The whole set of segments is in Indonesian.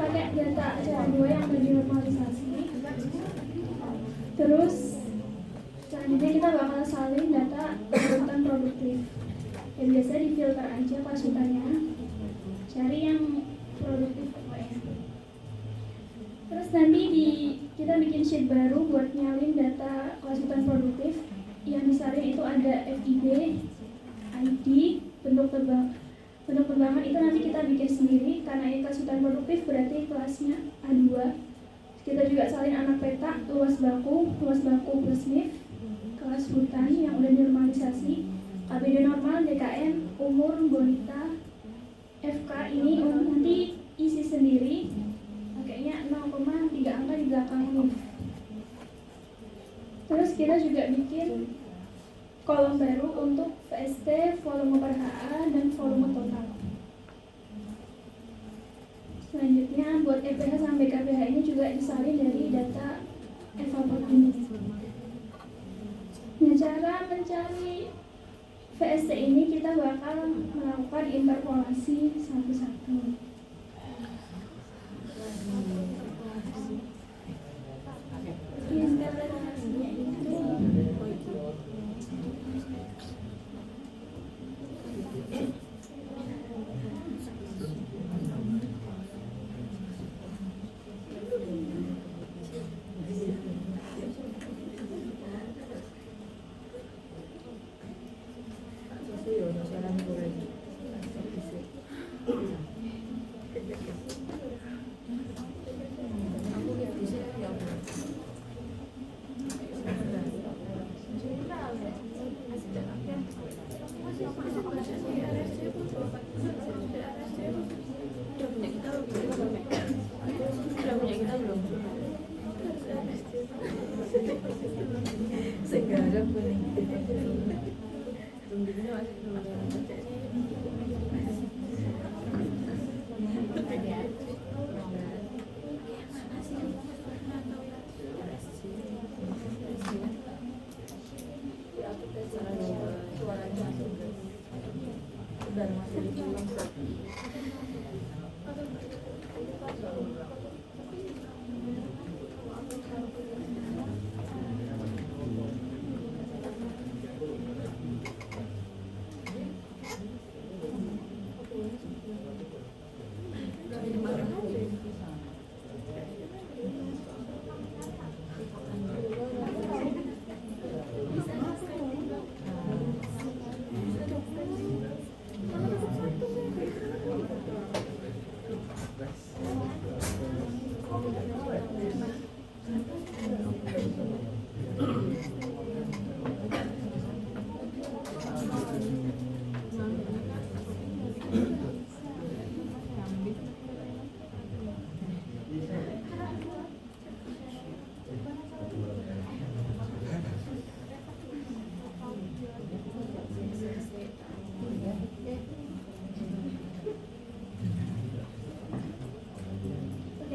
pakai data cara 2 yang udah dinormalisasi. Terus selanjutnya kita bakal salin data konsultan produktif. Ya biasa difilter aja konsultannya, cari yang produktif pokoknya. Terus nanti kita bikin sheet baru buat nyalin data konsultan produktif. Yang disalin itu ada FID, ID, bentuk tegangan itu nanti kita bikin sendiri karena ini konsultan produktif berarti kelasnya A2. Kita juga salin anak peta, luas baku plus NIF, kelas hutan yang udah dinormalisasi, KBD normal, DKN, umur, bonita, FK ini nanti isi sendiri, pakainya 0,3 angka di belakang NIF. Terus kita juga bikin kolom baru untuk VST, volume per HA, dan volume total. Selanjutnya buat EPH sampai KPH ini juga disalin dari data evaluasi unit. Nah, cara mencari VST ini kita bakal melakukan interpolasi satu-satu. Interpolasinya itu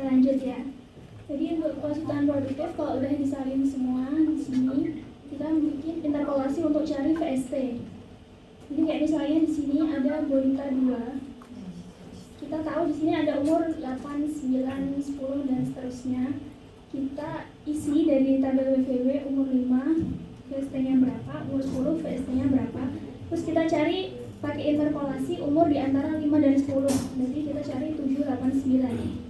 lanjut ya. Jadi untuk konsultan produktif kalau udah disalin semua di sini, kita bikin interpolasi untuk cari VST. Jadi kayak misalnya di sini ada bonita 2. Kita tahu di sini ada umur 8, 9, 10 dan seterusnya. Kita isi dari tabel WVW umur 5, VST-nya berapa, umur 10, VST-nya berapa. Terus kita cari pakai interpolasi umur di antara 5 dan 10. Berarti kita cari 7, 8, 9.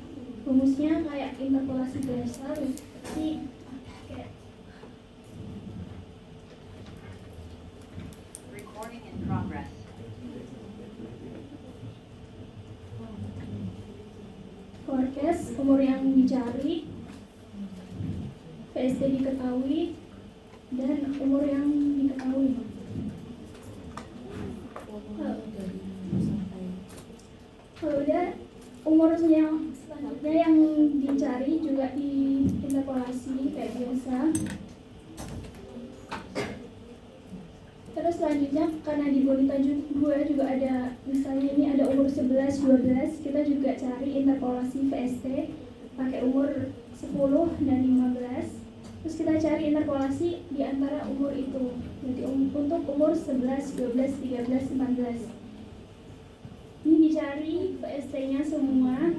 Rumusnya kayak interpolasi biasa, tapi kayak recording in progress. forecast, umur yang dicari, VST diketahui, dan umur yang diketahui. Kalau udah umurnya selanjutnya yang dicari juga di interpolasi kayak biasa. Terus selanjutnya karena di bonita 2 juga ada, misalnya ini ada umur 11, 12, kita juga cari interpolasi VST pakai umur 10 dan 15. Terus kita cari interpolasi di antara umur itu. Jadi untuk umur 11, 12, 13, 14. Ini dicari VST-nya semua.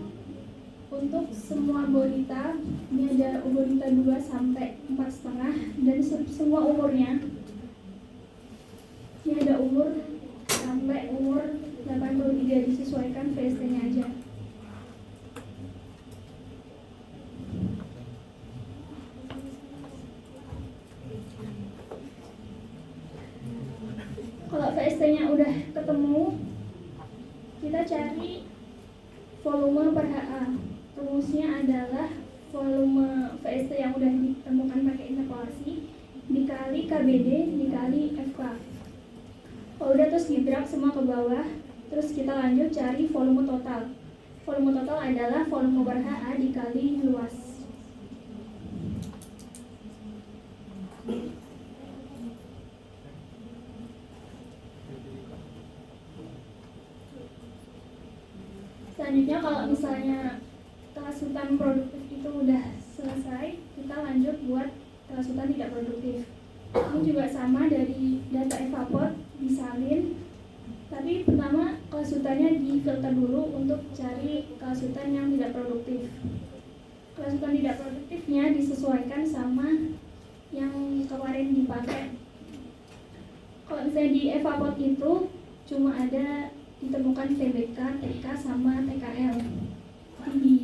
untuk semua bonita, ini ada bonita 2 sampai 4,5 dan semua umurnya. Ini ada umur sampai umur 83, disesuaikan VST-nya aja. Kalau VST-nya udah ketemu, kita cari volume per HA. Rumusnya adalah volume VST yang udah ditemukan pakai interpolasi dikali KBD dikali FK. Kalau udah terus di-drag semua ke bawah, terus kita lanjut cari volume total. Volume total adalah volume per HA dikali luas. Selanjutnya kalau misalnya kerasutan produktif itu udah selesai, kita lanjut buat kerasutan tidak produktif. Ini juga sama, dari data evapor disalin, tapi pertama kerasutannya difilter dulu untuk cari kerasutan yang tidak produktif. Kerasutan tidak produktifnya disesuaikan sama yang kemarin dipakai. Kalau misalnya di evapor itu cuma ada ditemukan TBK, TK, sama TKL. Jadi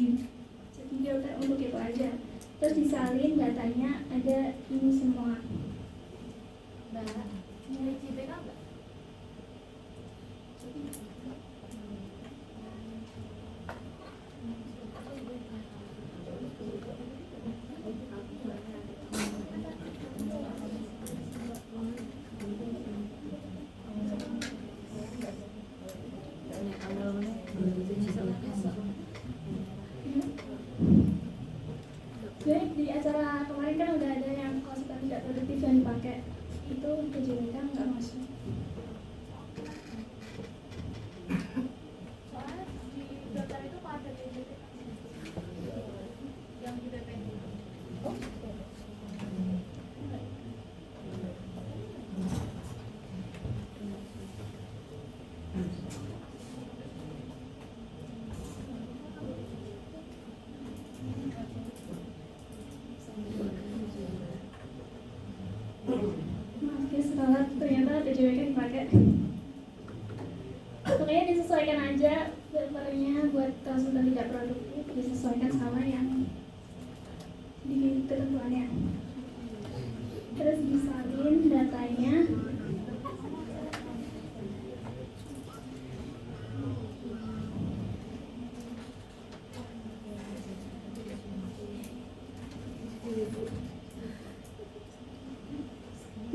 filter untuk itu aja. Terus disalin datanya ada ini semua. Mbak, nyari CPK enggak? Jadi di acara kemarin kan udah ada yang kerasutan tidak produktif yang dipakai, itu TJWK nggak masuk. Soalnya di daftar itu ada TJWK yang di PP. Oke, setelah ternyata TJWK dipakai. Pokoknya disesuaikan aja filternya buat kerasutan tidak produktif, disesuaikan sama yang di ketentuannya. Terus disalin datanya.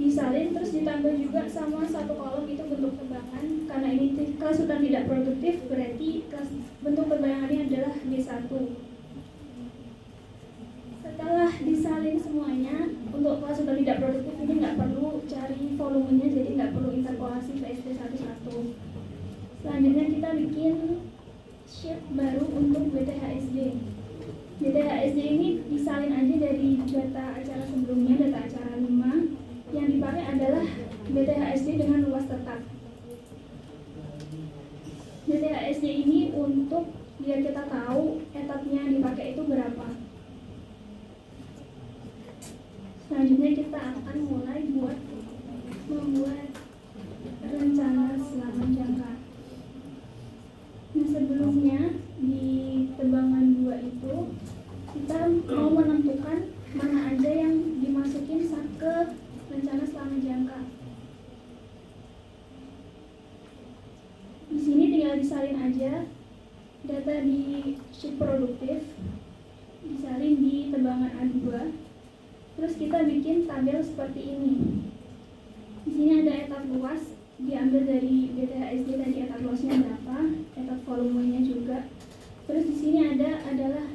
Disalin terus ditambah juga sama satu kolom itu bentuk tebangan. Karena ini kerasutan tidak produktif, berarti bentuk tebangannya adalah D1. Setelah disalin semuanya, untuk kerasutan tidak produktif ini nggak perlu cari volumenya, jadi nggak perlu interpolasi VST satu-satu. Selanjutnya kita bikin sheet baru untuk BTHSD. BTHSD ini disalin aja dari data acara sebelumnya, data acara 5. Yang dipakai adalah BTHSD dengan luas tetap. BTHSD ini untuk biar kita tahu etapnya dipakai itu berapa. Selanjutnya kita akan mulai membuat rencana selama jangka. Nah, sebelumnya di tebangan 2 itu kita mau menentukan mana aja yang dimasukin ke rencana selama jangka. Di sini tinggal disalin aja data di sheet produktif, disalin di tebangan A2. Terus kita bikin tabel seperti ini. Di sini ada etap luas, diambil dari BTHSD tadi etap luasnya berapa, etap volumenya juga. Terus di sini adalah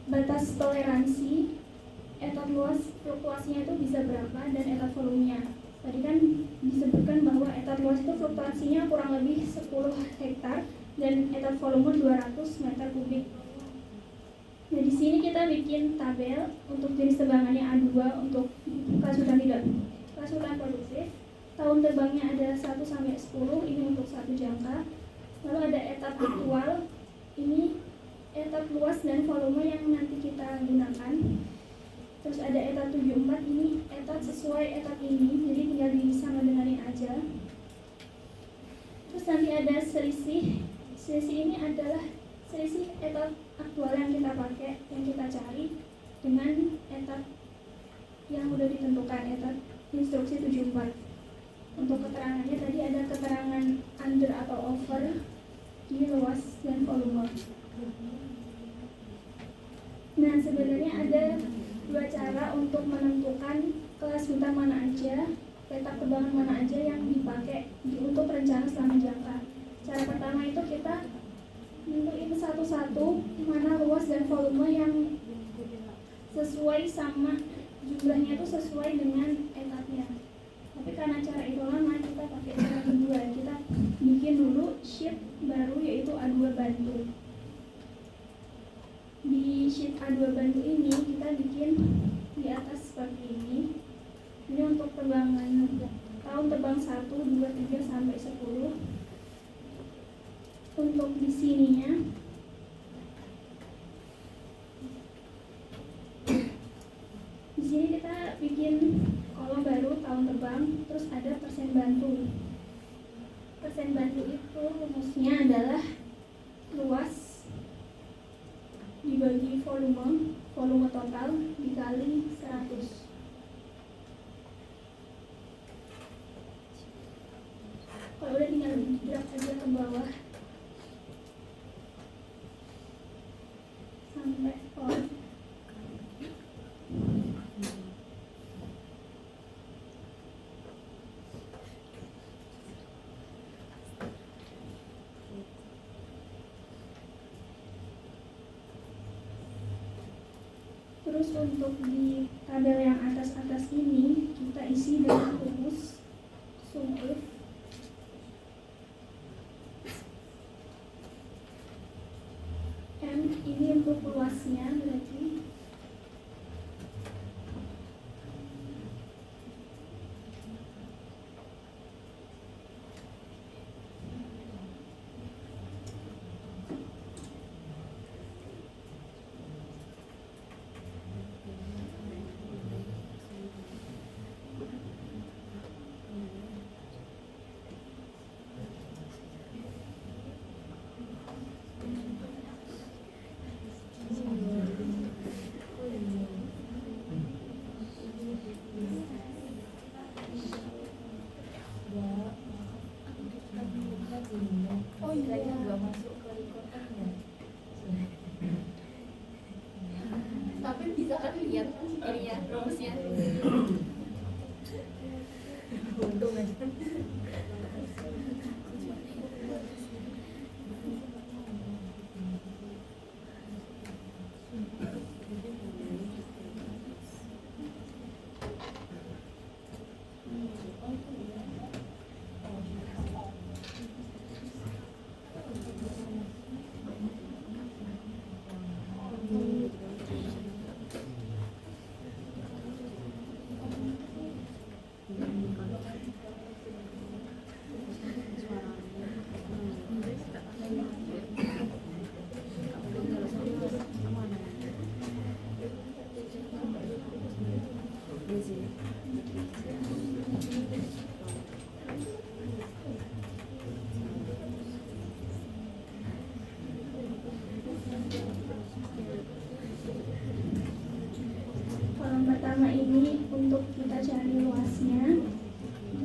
batas toleransi, etap luas fluktuasinya itu bisa berapa, dan etap volumenya. Tadi kan disebutkan bahwa etap luas itu fluktuasinya kurang lebih 10 hektar dan etap volume 200 meter kubik. Nah, di sini kita bikin tabel untuk jenis tebangannya A2 untuk kerasutan produktif. Tahun terbangnya ada 1 sampai 10, ini untuk satu jangka. Lalu ada etap aktual, ini etap luas dan volume yang nanti kita gunakan. Terus ada etat 74, ini etat sesuai etat ini, jadi tinggal sama dengerin aja. Terus nanti ada selisih ini adalah selisih etat aktual yang kita pakai, yang kita cari dengan etat yang udah ditentukan, etat instruksi 74. Untuk keterangannya tadi ada keterangan under atau over di luas dan volume. Nah, sebenarnya ada dua cara untuk menentukan kelas bintang mana aja, petak tebangan mana aja yang dipakai untuk rencana selama jangka. Cara pertama itu kita nentuin satu-satu mana luas dan volume yang sesuai sama jumlahnya itu sesuai dengan etatnya. Tapi karena cara itu lama, kita pakai cara kedua. Kita bikin dulu sheet baru yaitu A2 bantu. Di sheet A2 bantu ini kita bikin di atas seperti ini. Ini untuk tebangan tahun terbang 1, 2, 3 sampai 10. Untuk di sininya di sini kita bikin kolom baru tahun terbang, terus ada persen bantu. Persen bantu itu rumusnya adalah luas dibagi volume total dikali 100. Kalau udah tinggal drag aja ke bawah sampai on. Terus untuk di tabel yang atas-atas ini kita isi dengan rumus sum if M ini untuk luasnya berarti Tapi bisa kan lihat ini ya rumusnya. Untung aja. kolom pertama ini untuk kita cari luasnya.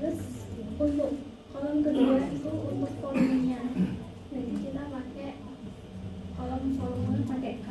Terus untuk kolom kedua itu untuk volumenya. Jadi kita pakai kolom volume pakai K.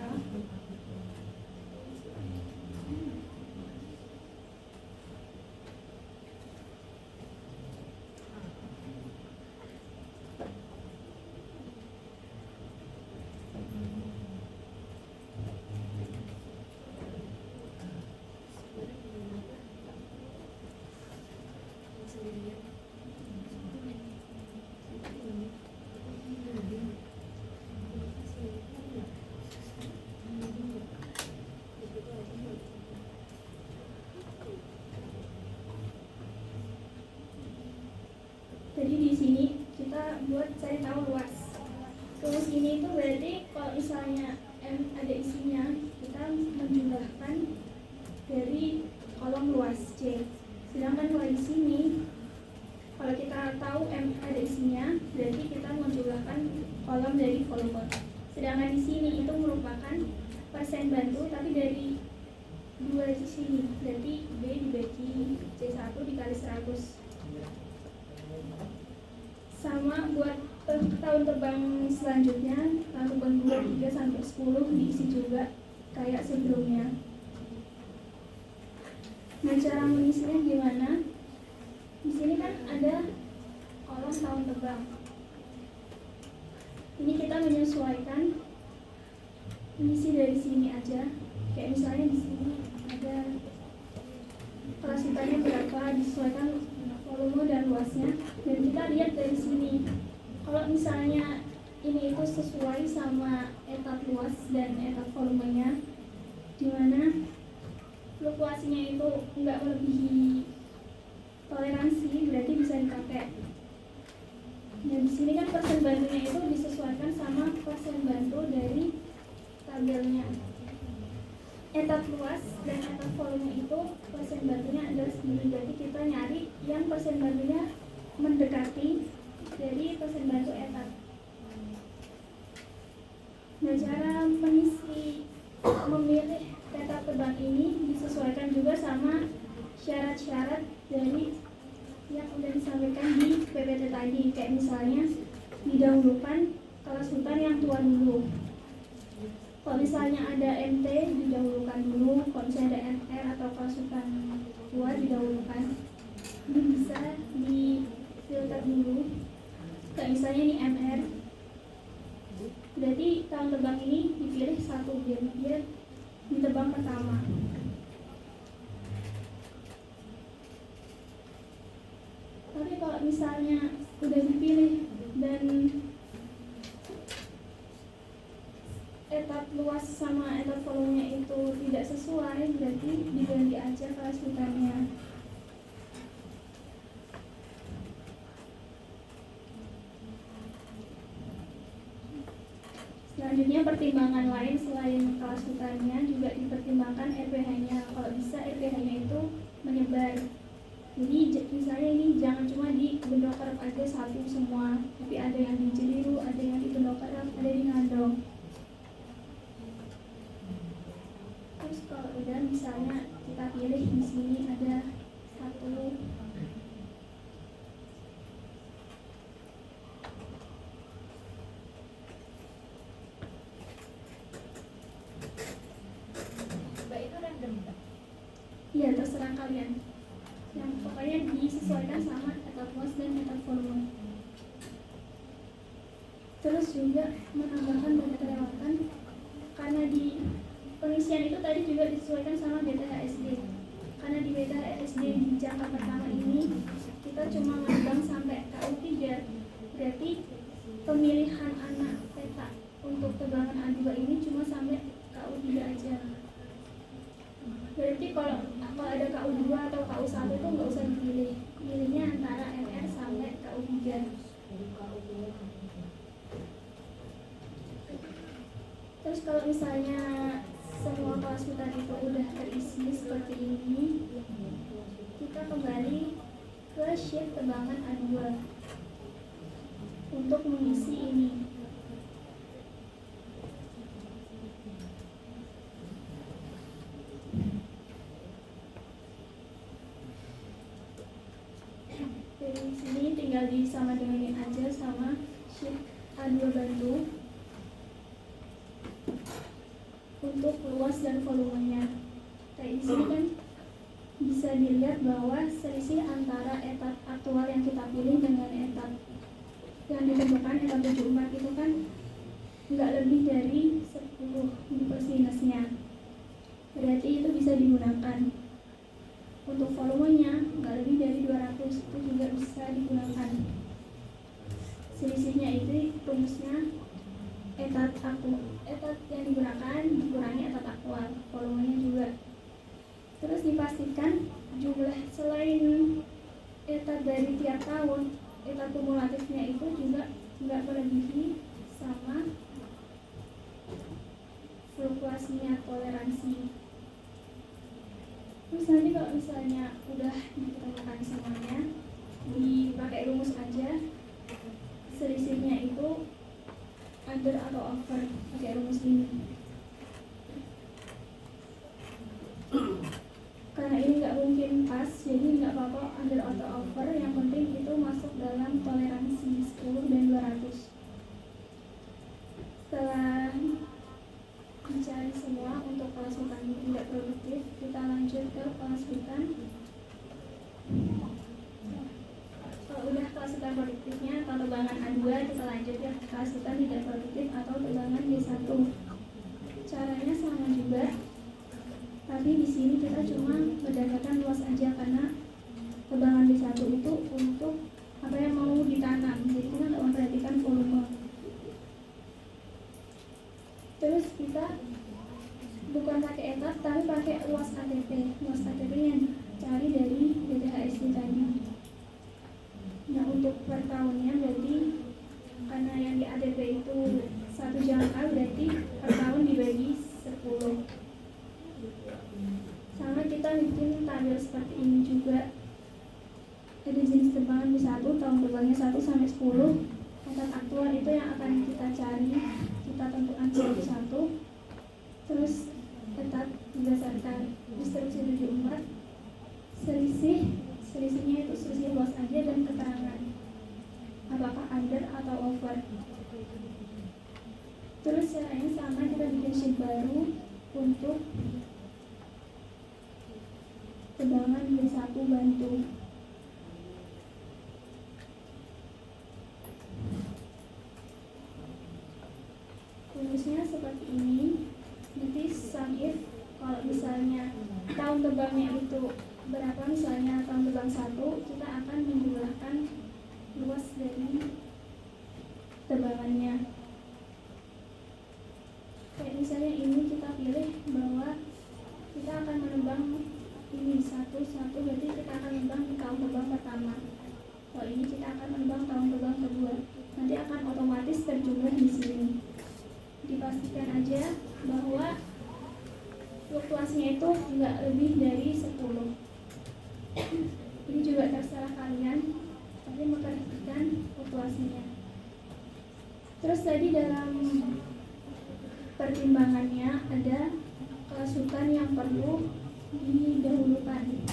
ini itu berarti kalau misalnya M ada isinya, kita menjumlahkan dari kolom luas C. Sedangkan kalau di sini, kalau kita tahu M ada isinya, berarti kita menjumlahkan kolom dari volume. Sedangkan di sini itu merupakan persen bantu, tapi dari dua di sini, berarti B dibagi C1 dikali 100. Sama buat tahun terbang selanjutnya, tahun terbang 2, 3 sampai 10 diisi juga kayak sebelumnya. Nah, cara mengisinya gimana? Di sini kan ada kolom tahun terbang. Ini kita menyesuaikan isi dari sini aja. Kayak misalnya di sini ada kelas IPA-nya berapa, disesuaikan volume dan luasnya, dan kita lihat dari sini. Kalau misalnya ini itu sesuai sama etat luas dan etat volumenya, dimana fluktuasinya itu nggak melebihi toleransi, berarti bisa dipakai. Dan di sini kan persen bantunya itu disesuaikan sama persen bantu dari tabelnya. Etat luas dan etat volume itu persen bantunya adalah segini, berarti kita nyari yang persen bantunya mendekati dari persen bantu etat. Nah, cara memilih peta terbang ini disesuaikan juga sama syarat-syarat dari yang udah disampaikan di PPT tadi. Kayak misalnya didahulukan kelas hutan yang tua dulu. Kalau misalnya ada MT didahulukan dulu, kalau misalnya ada MR atau kelas hutan tua didahulukan. Ini bisa di filter dulu. Kayak misalnya ini MR, berarti tahun terbang ini dipilih 1 biar di terbang pertama. Tapi kalau misalnya udah dipilih dan etat luas sama etat volumenya itu tidak sesuai, berarti diganti aja kelas hutannya. Selanjutnya pertimbangan lain selain kelas hutannya juga dipertimbangkan RPH-nya. Kalau bisa RPH-nya itu menyebar. Jadi misalnya ini jangan cuma di Bendokerep aja satu semua, tapi ada yang di Jeliru, ada yang di Bendokerep, ada di Ngandong. Terus kalau udah misalnya kita pilih di sini ada satu. Mbak itu random Mbak? Iya, terserah kalian. Yang pokoknya disesuaikan sama etat luas dan etat volume. Terus juga menambahkan beta kelewatan, karena di pengisian itu tadi juga disesuaikan sama beta HSD. Karena di beta HSD di jangka pertama ini kita cuma ngembang sampai KU3, berarti pemilihan anak peta untuk tegangan A2 ini cuma sampai KU3 aja. Berarti kalau ada KU2 atau KU1 itu nggak usah dipilih, pilihnya antara MR sampai KU3. Terus kalau misalnya semua kelas hutan itu udah terisi seperti ini, kita kembali ke sheet tegangan A2 untuk mengisi ini. Dari sini tinggal disama denganin aja sama sheet A2 bantu untuk luas dan volumenya. Kayak di sini kan bisa dilihat bahwa selisih antara etat aktual yang kita pilih dengan etat yang ditentukan, etat 74 itu kan nggak lebih dari 10 di plus minusnya. Berarti itu bisa digunakan. Untuk volumenya nggak lebih dari 200 itu juga bisa digunakan. Selisihnya itu rumusnya etat yang digunakan dikurangi etat aktual, volumenya juga. Terus dipastikan jumlah selain etat dari tiap tahun, etat kumulatifnya itu juga nggak melebihi sama fluktuasinya toleransi. Terus nanti kalau misalnya udah ditemukan semuanya, dipakai rumus aja. Selisihnya itu under atau over, pakai rumus ini. Karena ini nggak mungkin pas, jadi nggak apa-apa under atau over. Yang penting itu masuk dalam toleransi 10 dan 200. Setelah mencari semua untuk kelas hutan tidak produktif, kita lanjut ke kelas hutan. Kalau udah kelas hutan produktifnya atau tegangan A2, kita lanjut ke kelas hutan tidak produktif atau tegangan D1. Caranya sama juga, tapi di sini kita cuma berdasarkan luas aja karena tegangan D1 itu untuk apa yang mau ditanam, jadi kita nggak memperhatikan volume. Terus kita bukan pakai etap tapi pakai luas KTP. Luas KTP yang cari dari DTHSD tadi. Nah untuk per tahunnya berarti karena yang di ADP itu satu jangka, berarti per tahun dibagi 10. Sama kita bikin tabel seperti ini juga. Ada jenis tegangan di 1, tahun terbangnya 1 sampai 10. Etat aktual itu yang akan kita cari, kita tentukan satu-satu. Terus etat berdasarkan instruksi 74. Selisihnya itu selisih luas aja dan keterangan apakah under atau over. Terus caranya sama, kita bikin sheet baru untuk tegangan D1 bantu. Rumusnya seperti ini. Nanti sum if kalau misalnya tahun terbangnya itu berapa, misalnya tahun terbang 1, kita akan menjumlahkan luas dari tebangannya. Kayak misalnya ini kita pilih bahwa kita akan menebang ini 1, berarti kita akan menebang di tahun terbang pertama. Kalau ini kita akan menebang tahun terbang kedua. Nanti akan otomatis terjumlah di sini. Dipastikan aja bahwa fluktuasinya itu nggak lebih dari 10. Ini juga terserah kalian, tapi memperhatikan fluktuasinya. Terus tadi dalam pertimbangannya ada kelas hutan yang perlu didahulukan.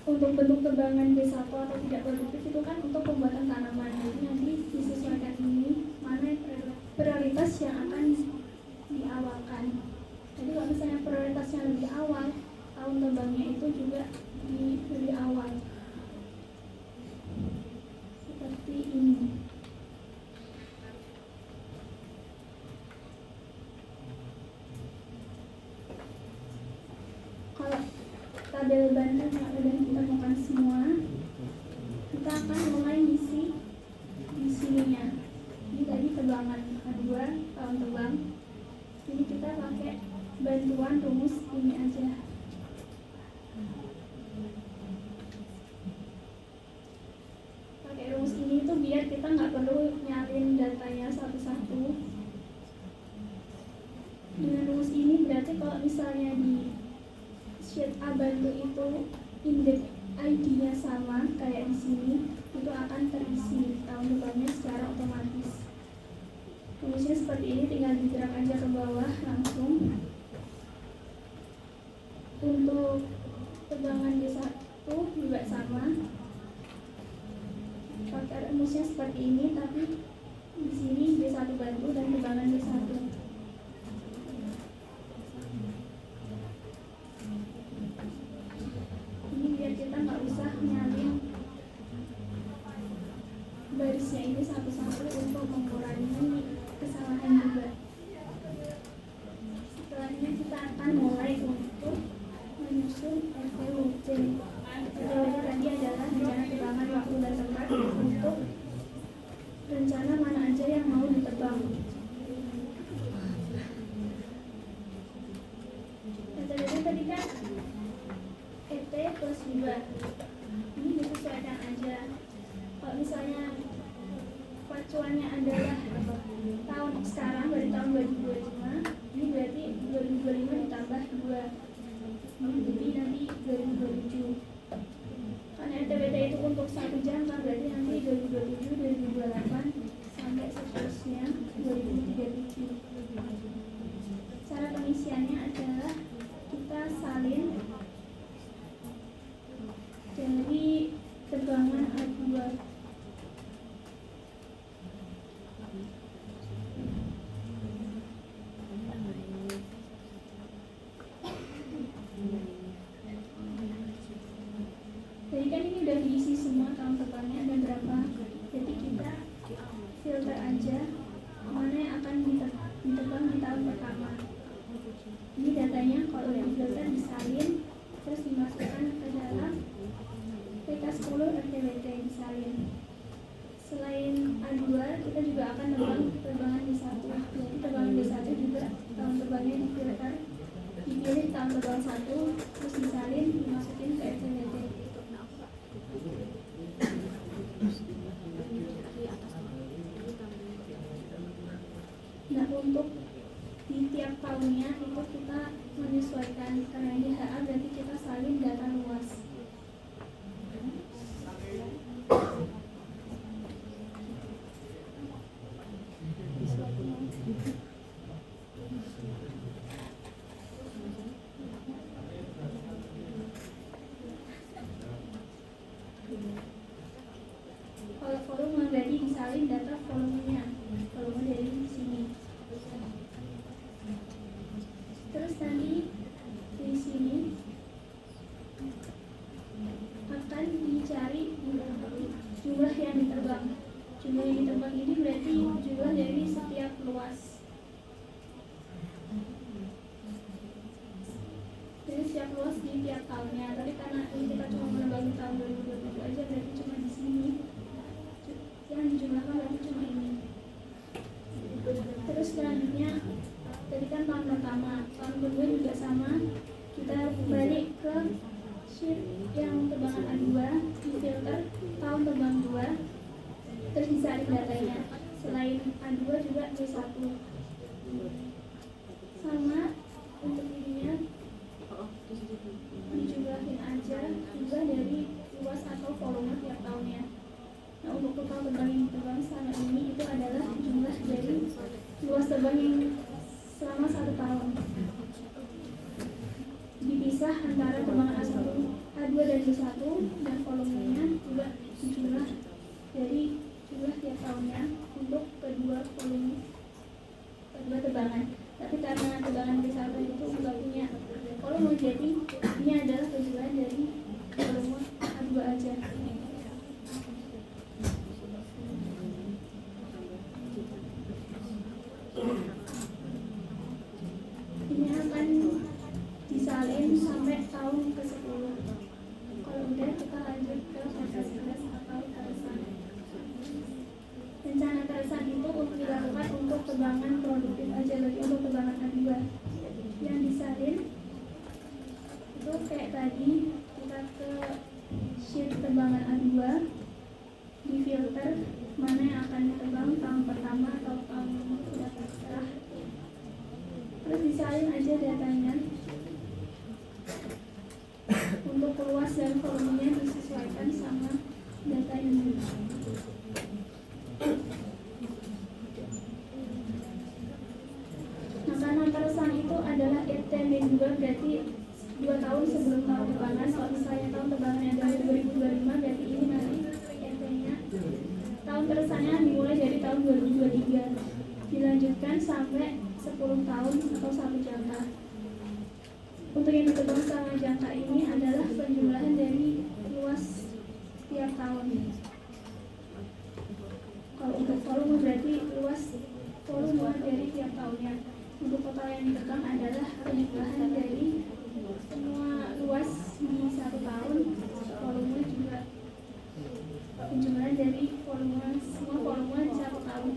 Untuk bentuk tebangan D1 atau tidak produktif itu kan untuk pembuatan tanaman. Jadi nanti disesuaikan ini mana yang prioritas yang akan diawalkan. Jadi kalau misalnya prioritasnya lebih awal, tahun tebangnya itu juga lebih awal. Seperti ini. Kalau tabel banding yang udah ditemukan semua, kita akan mulai ngisi di sininya. Ini tadi tebangan A2, tahun tebang. Jadi kita pakai bantuan rumus ini aja. Pakai rumus ini tuh biar kita nggak perlu nyalin datanya satu-satu. Dengan rumus ini berarti kalau misalnya di sheet A bantu itu indeks ID-nya sama kayak di sini, itu akan terisi tahun depannya secara otomatis. Rumusnya seperti ini, tinggal digerak aja ke bawah langsung. Untuk tegangan D1 juga sama. Pakai rumusnya seperti ini, tapi di sini D1 bantu dan tegangan D1. Kita nggak usah nyalin barisnya ini satu-satu untuk mengurangi kesalahan juga. Setelahnya kita akan mulai untuk menyusun RPWC. RPWC tadi adalah rencana tebangan waktu dan tempat untuk rencana mana aja yang mau ditebang. acuannya adalah tahun sekarang dari tahun 2025, ini berarti 2025 ditambah 2, jadi nanti 2027. Karena RTBT itu untuk 1 jangka, berarti nanti 2027, 2028 sampai seterusnya 2037. Cara pengisiannya adalah kita salin dari tegangan A2. Jadi kan ini udah diisi semua tahun terbangnya ada berapa. Jadi kita filter aja mana yang akan ditebang di tahun pertama. Ini datanya kalau yang filter disalin terus dimasukkan ke dalam PK10 RTBT disalin. Selain A2 kita juga akan nebang tegangan D1. Jadi tegangan D1 juga tahun terbangnya difilter, dipilih tahun terbang 1 terus disalin dimasukin ke RTBT. Nah untuk di tiap tahunnya itu kita menyesuaikan, karena ini HA berarti kita salin data luas. Kalau volume berarti disalin data volumenya, volume dari sini. Terus nanti di sini akan dicari jumlah yang ditebang. Jumlah yang ditebang ini berarti jumlah dari setiap luas. Jadi setiap luas di tiap tahunnya. Tapi karena ini kita cuma menebang di tahun 2027 aja, berarti cuma di sini. Yang dijumlahkan berarti cuma ini. Terus selanjutnya tadi kan tahun pertama, tahun kedua juga sama. Kita balik ke sheet yang tebangan A2, difilter tahun terbang 2, terus disalin datanya. Selain A2 juga D1. Sama untuk ininya dijumlahin aja jumlah dari luas atau volume tiap tahunnya. Nah untuk total terbang yang ditebang selama ini itu adalah jumlah dari luas terbang yang selama 1 tahun. Dipisah antara tebangan A1, A2 dan D1, dan volumenya juga dijumlah dari jumlah tiap tahunnya untuk kedua tebangan. Tapi karena tebangan D1 itu nggak punya volume, jadi ini adalah penjumlahan dari volume A2 aja. Ini akan disalin sampai tahun ke-10. Kalau udah kita lanjut ke fase stres atau teresan. Rencana teresan itu untuk dilakukan untuk tebangan produktif aja, bagi untuk tebangan A2 yang disalin itu kayak tadi, kita ke sheet tebangan A2, difilter mana yang akan ditebang tahun pertama atau tahun kedua terserah. Terus disalin aja datanya. Untuk luas dan volumenya disesuaikan sama data ini. Nah karena teresan itu adalah extended juga, berarti 2 tahun sebelum tahun tebangan. Kalau misalnya tahun tebangannya adalah 2025, berarti ini nanti RT-nya tahun teresannya dimulai dari tahun 2023, dilanjutkan sampai 10 tahun atau 1 jangka. Untuk yang ditebang selama jangka ini adalah penjumlahan dari luas tiap tahun. Kalau untuk volume berarti luas volume dari tiap tahunnya. Untuk total yang ditebang adalah penjumlahan dari semua luas di 1 tahun, volume juga penjumlahan dari volume semua volume di 1 tahun.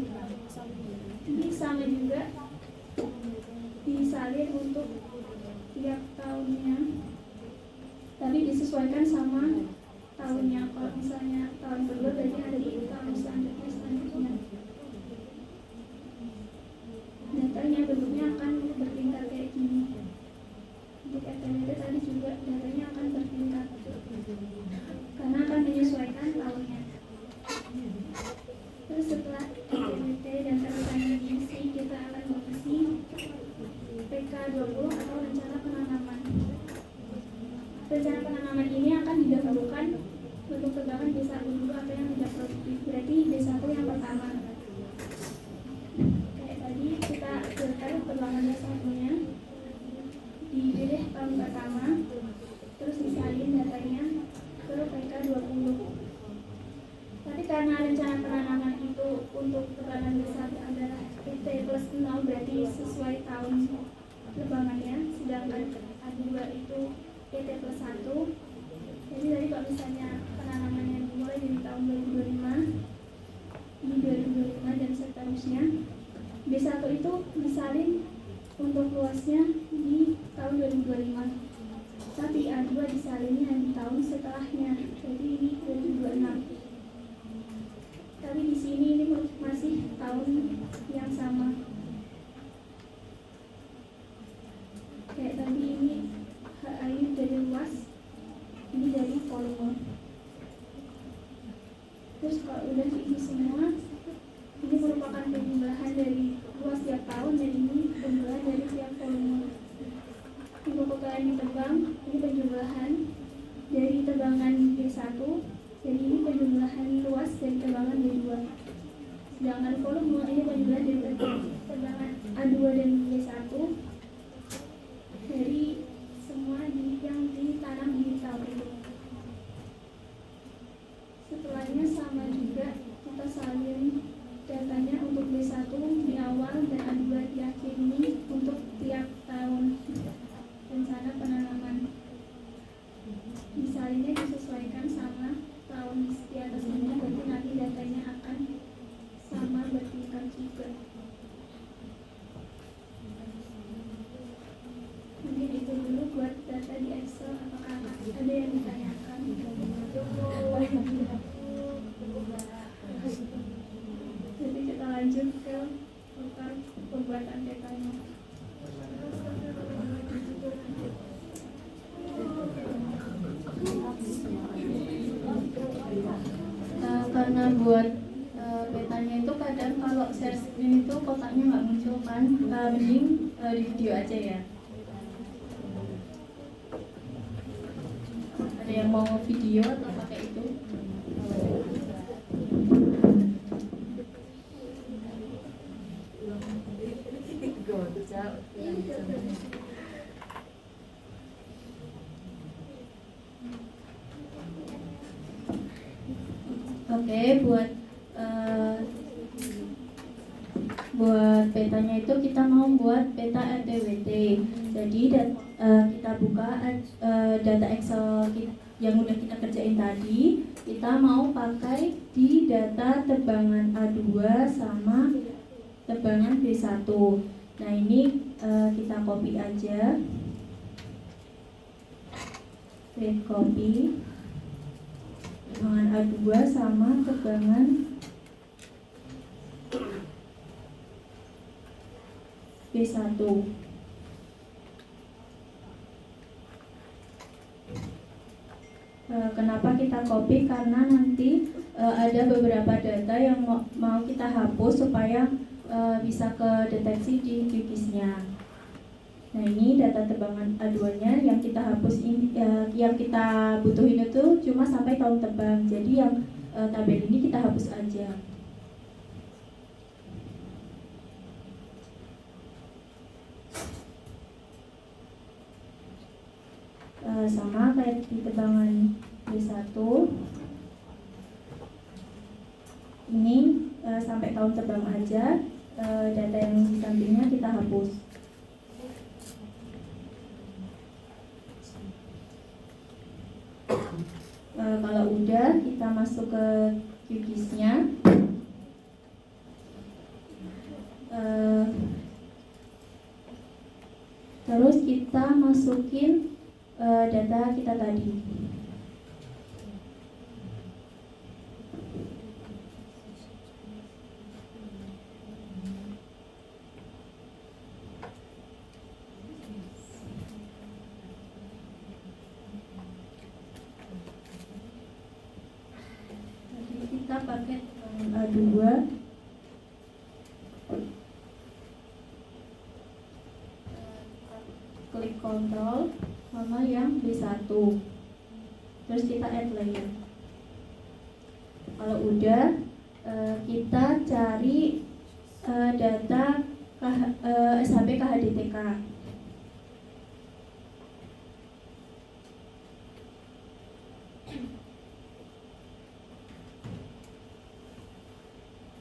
Ini sama juga disalin untuk tiap tahunnya, tapi disesuaikan sama tahunnya. Kalau misalnya tahun kedua berarti ada di tahun selanjutnya. tegangan satunya, dipilih tahun pertama, terus disalin datanya ke PK20. Tapi karena rencana penanaman itu untuk tegangan besar adalah PT plus 0, berarti sesuai tahun tebangannya, sedangkan A2 itu PT plus 1. Jadi tadi kalau misalnya penanamannya dimulai dari tahun 2025, di 2025 dan seterusnya, B1 itu disalin untuk luasnya di tahun 2025, tapi A2 disalinnya di tahun setelahnya, jadi ini 2026. Tapi di sini ini masih tahun yang sama. Kayak tadi ini HAI dari luas, ini dari volume. Terus kalau udah diisi semua, ini merupakan penjumlahan dari luas tiap tahun dan ini penjumlahan dari tiap volume. Untuk kotoran ditebang, ini penjumlahan dari tegangan B1, jadi ini penjumlahan luas dari tegangan B2. Sedangkan volume ini penjumlahan dari tegangan A2 dan B1 dari semua yang ditanam di tahun itu. Setelahnya sama juga, kita salin datanya untuk B1 di awal dan A2 di akhir ini untuk tiap tahun rencana penanaman. Disalinnya disesuaikan sama tahun di atas ini, berarti nanti datanya akan sama bertingkat juga. Mungkin itu dulu buat data di Excel. Apakah ada yang ditanyakan? Jadi kita lanjut ke pembuatan petanya. Karena buat petanya itu kadang kalau share screen itu kotaknya nggak muncul kan, mending di video aja ya. Ada yang mau video atau pakai itu? Oke, buat petanya itu kita mau buat peta RTWT. Jadi kita buka data Excel yang udah kita kerjain tadi. Kita mau pakai di data tebangan A2 sama tebangan B1. Nah ini kita copy aja, create copy tebangan A2 sama tebangan B1. Kenapa kita copy? Karena nanti ada beberapa data yang mau kita hapus supaya bisa kedeteksi di QGIS-nya. Nah ini data tebangan A2-nya yang kita hapus ini, yang kita butuhin itu cuma sampai tahun tebang. Jadi yang tabel ini kita hapus aja. Sama kayak di tebangan B1, ini sampai tahun tebang aja, data yang di sampingnya kita hapus. Kalau udah, kita masuk ke QGIS-nya. Terus kita masukin data kita tadi. Jadi kita pakai A2. Klik kontrol sama yang B1, terus kita add layer. Kalau udah, kita cari data SHP KHDTK.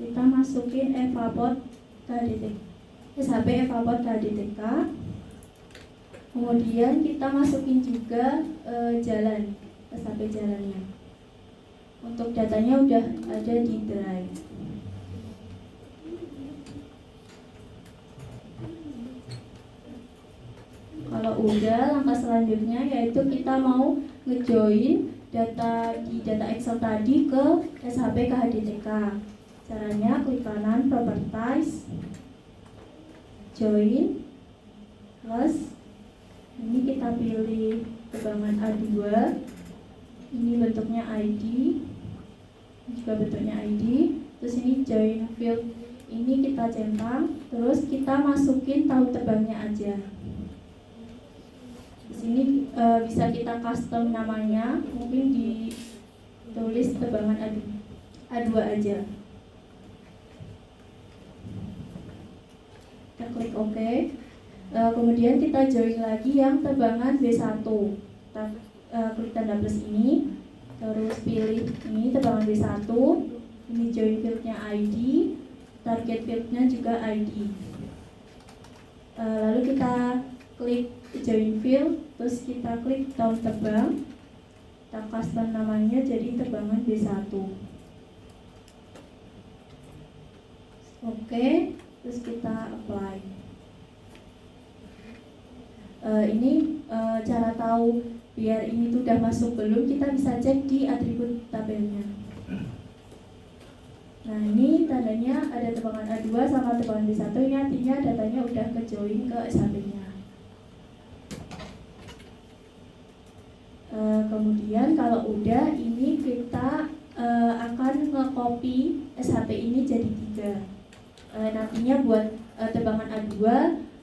Kita masukin evapot KHDTK, SHP evapot KHDTK. Kemudian kita masukin juga jalan, SHP jalannya. Untuk datanya udah ada di drive. Kalau udah, langkah selanjutnya yaitu kita mau ngejoin data di data Excel tadi ke SHP KHDTK. Caranya klik kanan Properties, Join, plus ini kita pilih tegangan A2. Ini bentuknya ID, juga bentuknya ID. Terus ini Join Field, ini kita centang. Terus kita masukin tahun terbangnya aja. Di sini bisa kita custom namanya, mungkin ditulis tebangan A2 aja. Kita klik OK. Kemudian kita join lagi yang tebangan B1. Kita klik tanda plus ini, terus pilih ini tebangan B1. Ini join fieldnya ID, target fieldnya juga ID. Lalu kita klik join field, terus kita klik tahun terbang, kita custom namanya jadi tebangan B1. Oke, terus kita apply. Ini cara tahu biar ini tuh udah masuk belum, kita bisa cek di atribut tabelnya. Nah, ini tandanya ada tebangan A2 sama tebangan B1, ini artinya datanya udah ke join ke SHP-nya. Kemudian kalau udah, ini kita akan nge-copy SHP ini jadi 3. Nantinya buat tebangan A2,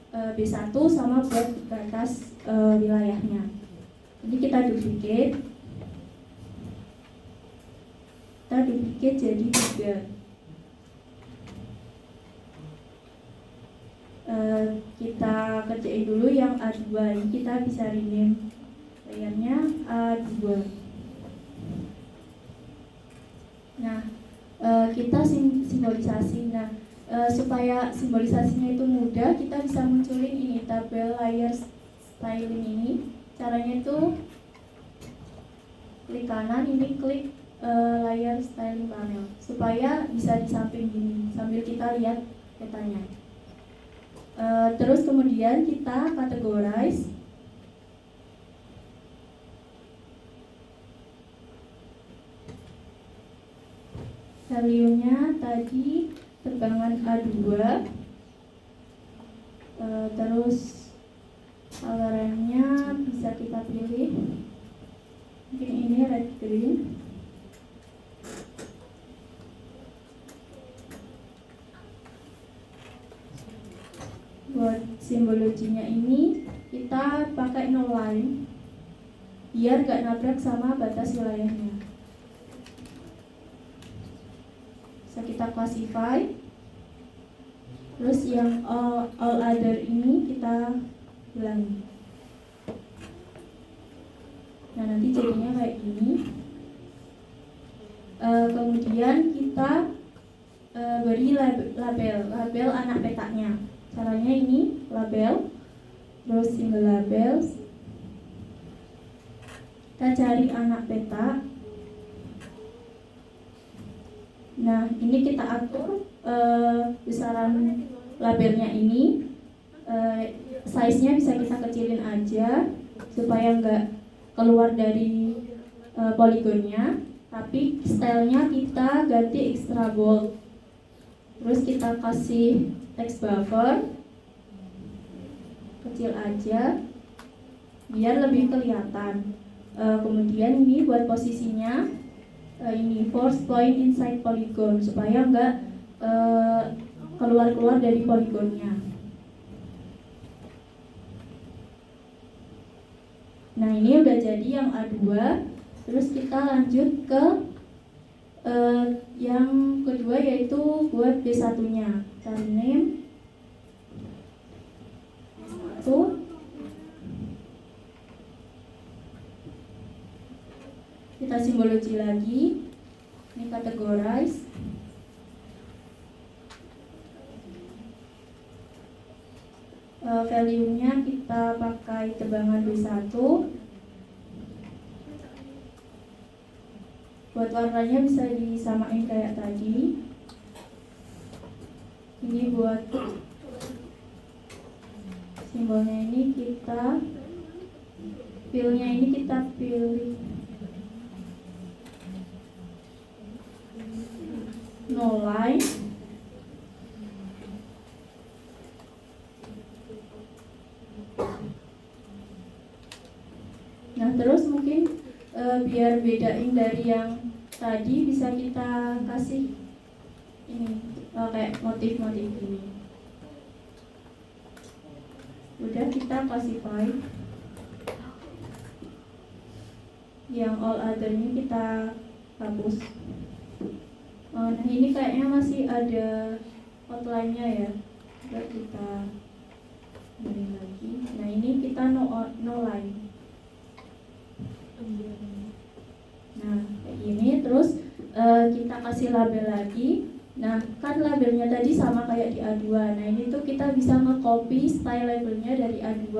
B1 sama buat batas wilayahnya. Ini kita duplicate. Kita duplicate jadi 3. Kita kerjain dulu yang A2. Ini kita bisa rename layarnya A2. Nah, kita simbolisasi. Nah, supaya simbolisasinya itu mudah, kita bisa munculin ini tabel layer styling ini. Caranya itu klik kanan, ini klik layer styling panel supaya bisa di samping gini sambil kita lihat petanya. Terus kemudian kita categorize. Value-nya tadi tegangan A2, terus colorannya bisa kita pilih, mungkin ini red green. Buat simbologinya ini kita pakai no line biar gak nabrak sama batas wilayahnya. Kita classify, terus yang all other ini kita hilangi. Nah, nanti jadinya kayak gini. Kemudian kita beri label anak petanya. Caranya ini label, terus single label. Kita cari anak peta. Nah, ini kita atur besaran labelnya ini, size-nya bisa kita kecilin aja supaya nggak keluar dari poligonnya. Tapi stylenya kita ganti extra bold. Terus kita kasih text buffer kecil aja biar lebih kelihatan. Kemudian ini buat posisinya. Ini force point inside polygon supaya enggak keluar dari poligonnya. Nah, ini udah jadi yang A2. Terus kita lanjut ke yang kedua, yaitu buat B1-nya. Kita rename simbologi lagi. Ini categorize. Value-nya kita pakai tebangan B1. Buat warnanya bisa disamain kayak tadi. Ini buat simbolnya ini kita fill-nya ini kita pilih no line. Nah terus mungkin biar bedain dari yang tadi bisa kita kasih ini kayak motif-motif ini. Udah kita classify. Yang all other ini kita hapus. Nah ini kayaknya masih ada outline-nya ya. Coba kita beri lagi. Nah ini kita no line. Nah kayak gini. Terus kita kasih label lagi. Nah kan labelnya tadi sama kayak di A2. Nah ini tuh kita bisa nge-copy style labelnya dari A2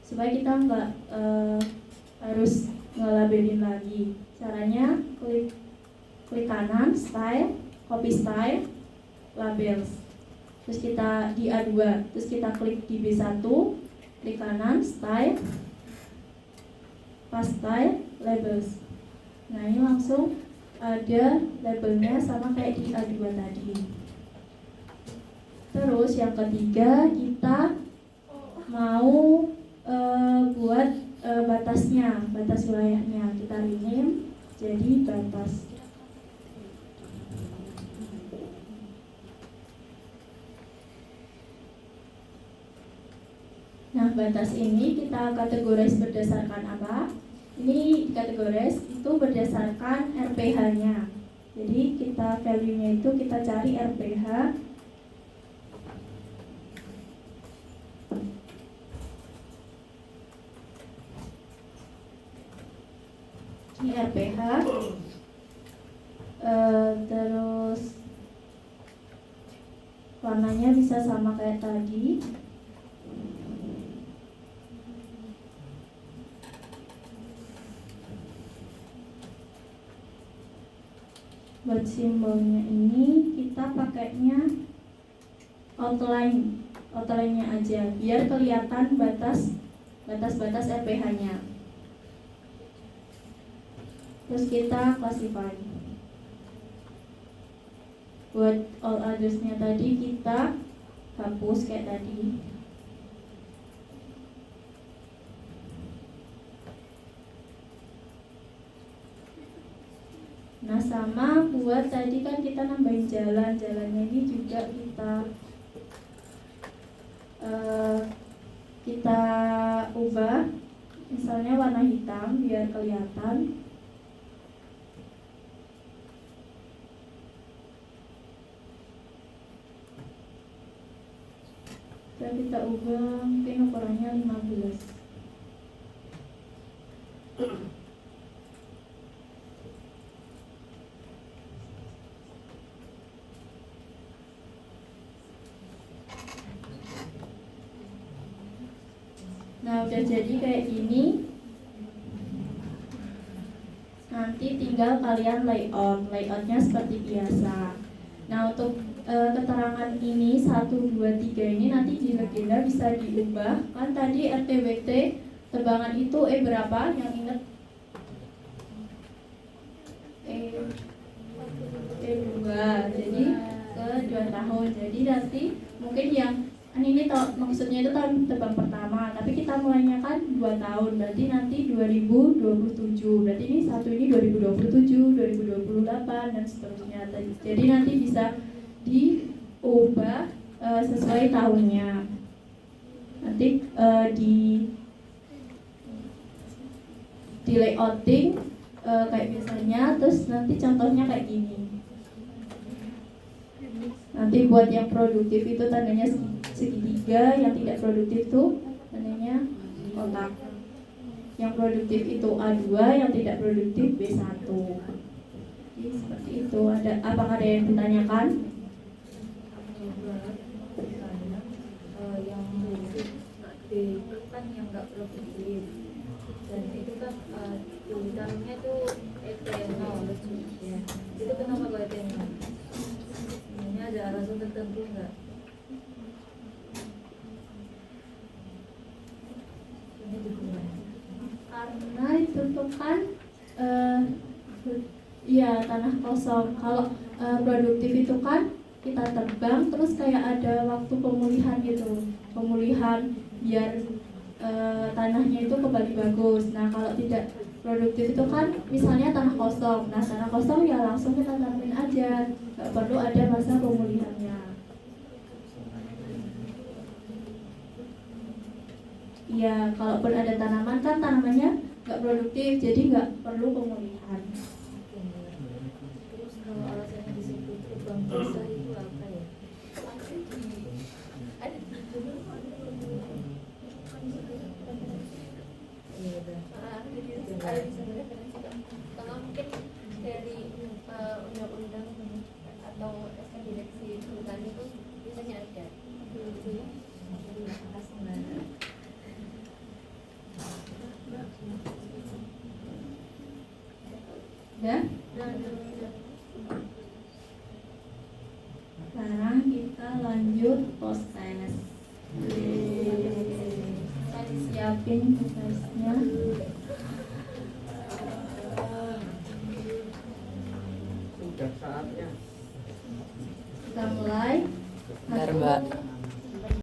supaya kita nggak harus ngelabelin lagi. Caranya klik kanan style, copy style, labels. Terus kita di A2, terus kita klik di B1, klik kanan style, paste style, labels. Nah ini langsung ada labelnya sama kayak di A2 tadi. Terus yang ketiga kita mau buat batasnya, batas wilayahnya. Kita rename jadi batas. Nah batas ini kita kategorize berdasarkan apa? Ini dikategorize itu berdasarkan RPH-nya. Jadi kita value-nya itu kita cari RPH. Ini RPH. Terus warnanya bisa sama kayak tadi. Buat simbolnya ini kita pakainya outline-nya aja biar kelihatan batas RPH-nya. Terus kita classify. Buat all others-nya tadi kita hapus kayak tadi. Nah sama buat tadi kan kita nambahin jalannya ini juga kita ubah, misalnya warna hitam biar kelihatan. Dan kita ubah mungkin ukurannya 15. Nah udah jadi kayak gini. Nanti tinggal kalian layoutnya seperti biasa. Nah untuk keterangan ini 1, 2, 3 ini nanti di legenda bisa diubah. Kan tadi RTBT tebangan itu berapa yang ingat? E2, jadi ke 2 tahun. Jadi nanti mungkin yang ini maksudnya itu tahun terbang pertama, tapi kita mulainya kan 2 tahun, berarti nanti 2027. Berarti ini satu ini 2027, 2028 dan seterusnya. Jadi nanti bisa diubah sesuai tahunnya. Nanti di layouting kayak biasanya. Terus nanti contohnya kayak gini. Nanti buat yang produktif itu tandanya segitiga, yang tidak produktif tuh tandanya kotak. yang produktif itu A2, yang tidak produktif B1. Jadi seperti itu. Apakah ada yang ditanyakan? Yang D itu kan yang nggak produktif, dan itu kan tulisannya tuh etanol ya. Itu kenapa kok etanol? Ini ada alasan tertentu nggak? Ini juga Karena itu tuh kan ya tanah kosong. Kalau produktif itu kan kita tebang terus kayak ada waktu pemulihan gitu, pemulihan biar tanahnya itu kembali bagus. Nah kalau tidak produktif itu kan misalnya tanah kosong, nah tanah kosong ya langsung kita tanamin aja, nggak perlu ada masa pemulihannya. Iya, kalaupun ada tanaman kan tanamannya nggak produktif, jadi nggak perlu pemulihan. terus kalau alasannya disebut lubang basah itu apa ya? Iya udah. Ada bisa mereferensikan kalau mungkin dari undang-undang atau SK direksi perusahaan itu biasanya ada gitu ya. Ya? Sekarang kita lanjut proses. Saya siapin prosesnya. Sudah saatnya. Kita mulai. Bentar, Mbak.